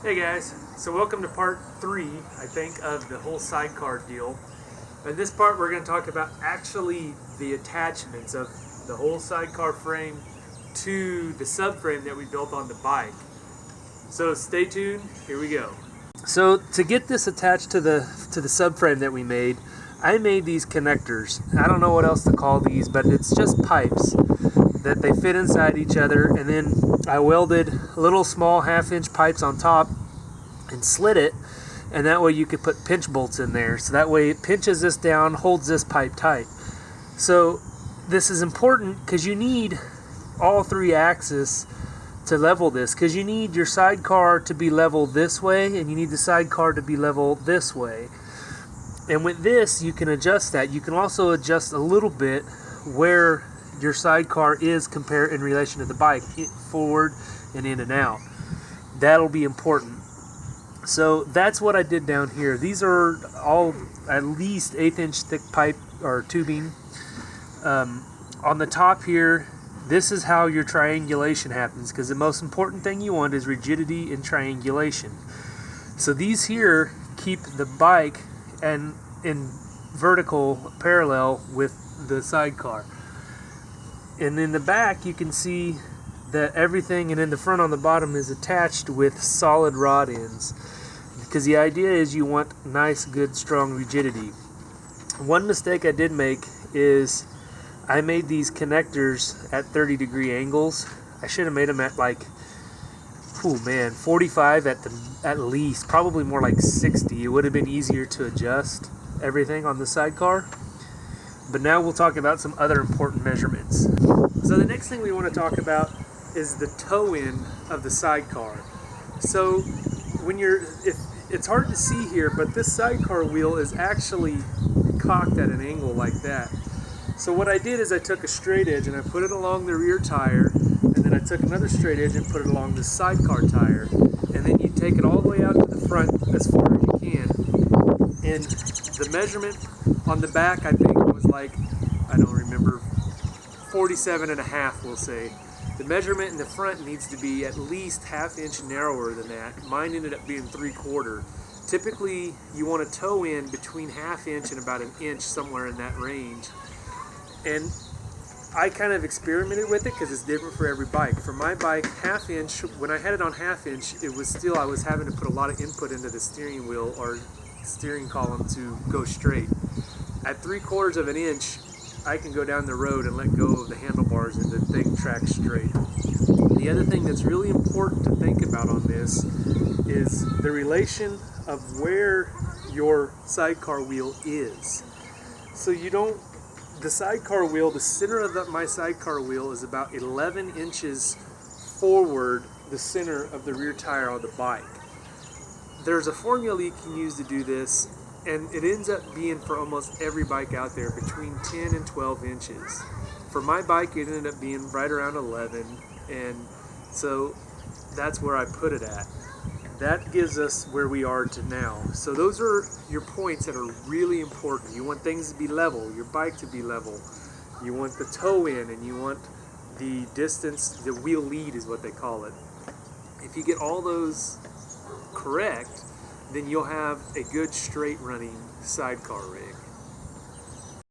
Hey guys, so welcome to part 3, I think, of the whole sidecar deal. In this part we're going to talk about actually the attachments of the whole sidecar frame to the subframe that we built on the bike. So stay tuned, here we go. So to get this attached to the subframe that we made, I made these connectors. I don't know what else to call these, but it's just pipes that they fit inside each other, and then I welded little small 1/2-inch pipes on top and slid it, and that way you could put pinch bolts in there, so that way it pinches this down, holds this pipe tight. So this is important because you need all 3 axes to level this, because you need your sidecar to be level this way and you need the sidecar to be level this way. And with this you can adjust that. You can also adjust a little bit where your sidecar is compared in relation to the bike, forward and in and out. That'll be important. So that's what I did down here. These are all at least 1/8-inch thick pipe or tubing. On the top here, this is how your triangulation happens, because the most important thing you want is rigidity and triangulation. So these here keep the bike and in vertical parallel with the sidecar. And in the back you can see that everything, and in the front on the bottom, is attached with solid rod ends, because the idea is you want nice, good, strong rigidity. One mistake I did make is I made these connectors at 30-degree angles. I should have made them at like 45 at least, probably more like 60. It would have been easier to adjust everything on the sidecar. But now we'll talk about some other important measurements. So the next thing we want to talk about is the toe end of the sidecar. So when it's hard to see here, but this sidecar wheel is actually cocked at an angle like that. So what I did is I took a straight edge and I put it along the rear tire, and then I took another straight edge and put it along the sidecar tire, and then you take it all the way out to the front as far as you can. And the measurement on the back, I think, was like, I don't remember, 47.5, we'll say. The measurement in the front needs to be at least 1/2 inch narrower than that. Mine ended up being 3/4. Typically, you want a toe in between 1/2 inch and about 1 inch, somewhere in that range. And I kind of experimented with it because it's different for every bike. For my bike, 1/2 inch, when I had it on 1/2 inch, it was still, I was having to put a lot of input into the steering wheel or steering column to go straight. At 3/4 of an inch, I can go down the road and let go of the handlebars and the thing tracks straight. The other thing that's really important to think about on this is the relation of where your sidecar wheel is. So the sidecar wheel, the center of my sidecar wheel is about 11 inches forward the center of the rear tire on the bike. There's a formula you can use to do this, and it ends up being, for almost every bike out there, between 10 and 12 inches. For my bike, it ended up being right around 11, and so that's where I put it at. That gives us where we are to now. So those are your points that are really important. You want things to be level, your bike to be level. You want the toe in, and you want the distance, the wheel lead is what they call it. If you get all those correct, then you'll have a good straight running sidecar rig.